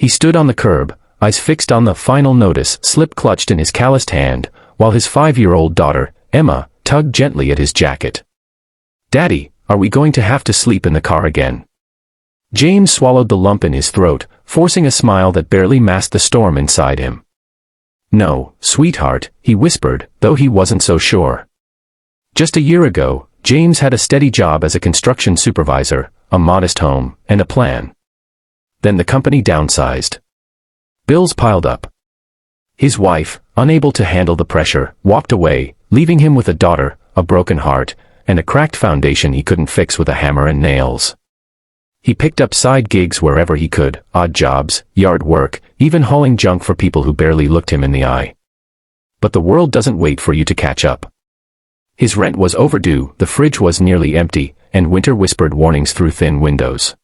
He stood on the curb, eyes fixed on the final notice slip clutched in his calloused hand, while his 5-year-old daughter, Emma, tugged gently at his jacket. "Daddy, are we going to have to sleep in the car again?" James swallowed the lump in his throat, forcing a smile that barely masked the storm inside him. "No, sweetheart," he whispered, though he wasn't so sure. Just a year ago, James had a steady job as a construction supervisor, a modest home, and a plan. Then the company downsized. Bills piled up. His wife, unable to handle the pressure, walked away, leaving him with a daughter, a broken heart, and a cracked foundation he couldn't fix with a hammer and nails. He picked up side gigs wherever he could, odd jobs, yard work, even hauling junk for people who barely looked him in the eye. But the world doesn't wait for you to catch up. His rent was overdue, the fridge was nearly empty, and winter whispered warnings through thin windows.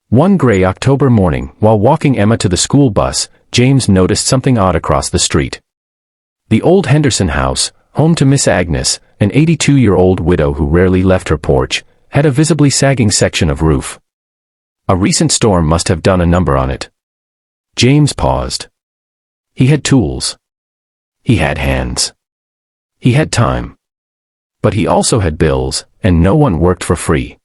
One gray October morning, while walking Emma to the school bus, James noticed something odd across the street. The old Henderson house, home to Miss Agnes, an 82-year-old widow who rarely left her porch, had a visibly sagging section of roof. A recent storm must have done a number on it. James paused. He had tools. He had hands. He had time. But he also had bills, and no one worked for free.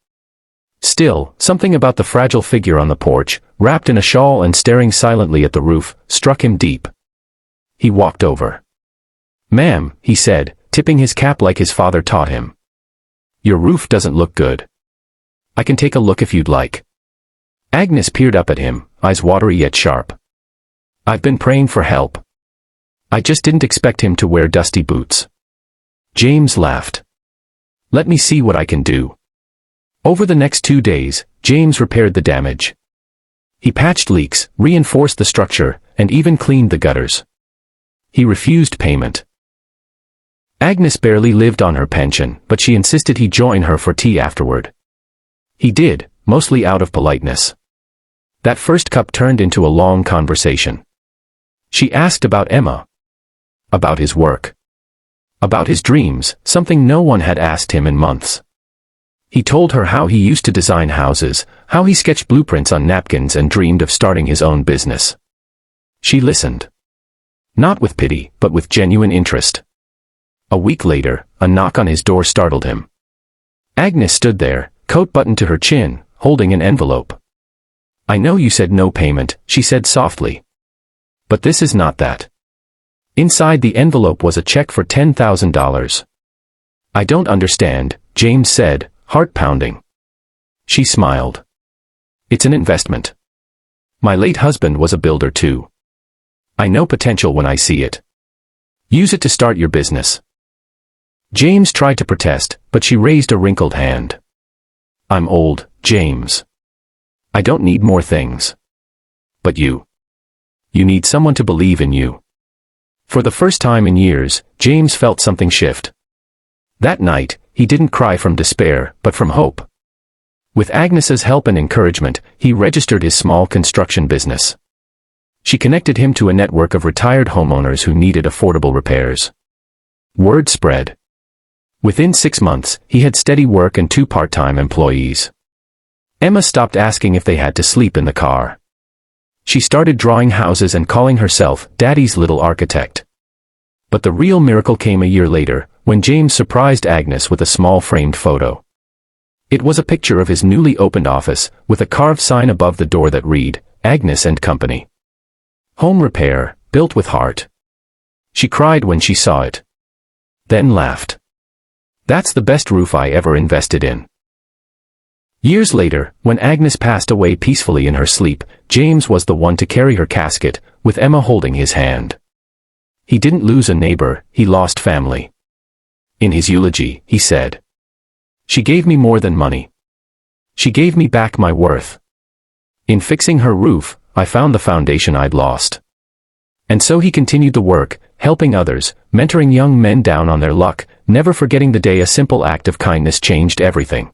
Still, something about the fragile figure on the porch, wrapped in a shawl and staring silently at the roof, struck him deep. He walked over. "Ma'am," he said, tipping his cap like his father taught him. "Your roof doesn't look good. I can take a look if you'd like." Agnes peered up at him, eyes watery yet sharp. "I've been praying for help. I just didn't expect him to wear dusty boots." James laughed. "Let me see what I can do." Over the next 2 days, James repaired the damage. He patched leaks, reinforced the structure, and even cleaned the gutters. He refused payment. Agnes barely lived on her pension, but she insisted he join her for tea afterward. He did, mostly out of politeness. That first cup turned into a long conversation. She asked about Emma. About his work. About his dreams, something no one had asked him in months. He told her how he used to design houses, how he sketched blueprints on napkins and dreamed of starting his own business. She listened. Not with pity, but with genuine interest. A week later, a knock on his door startled him. Agnes stood there, coat buttoned to her chin, holding an envelope. "I know you said no payment," she said softly. "But this is not that." Inside the envelope was a check for $10,000. "I don't understand," James said, heart pounding. She smiled. "It's an investment. My late husband was a builder too. I know potential when I see it. Use it to start your business." James tried to protest, but she raised a wrinkled hand. "I'm old, James. I don't need more things. But you. You need someone to believe in you." For the first time in years, James felt something shift. That night, he didn't cry from despair, but from hope. With Agnes's help and encouragement, he registered his small construction business. She connected him to a network of retired homeowners who needed affordable repairs. Word spread. Within 6 months, he had steady work and 2 part-time employees. Emma stopped asking if they had to sleep in the car. She started drawing houses and calling herself Daddy's little architect. But the real miracle came a year later, when James surprised Agnes with a small framed photo. It was a picture of his newly opened office, with a carved sign above the door that read, "Agnes and Company. Home repair, built with heart." She cried when she saw it. Then laughed. "That's the best roof I ever invested in." Years later, when Agnes passed away peacefully in her sleep, James was the one to carry her casket, with Emma holding his hand. He didn't lose a neighbor, he lost family. In his eulogy, he said, "She gave me more than money. She gave me back my worth. In fixing her roof, I found the foundation I'd lost." And so he continued the work, helping others, mentoring young men down on their luck, never forgetting the day a simple act of kindness changed everything.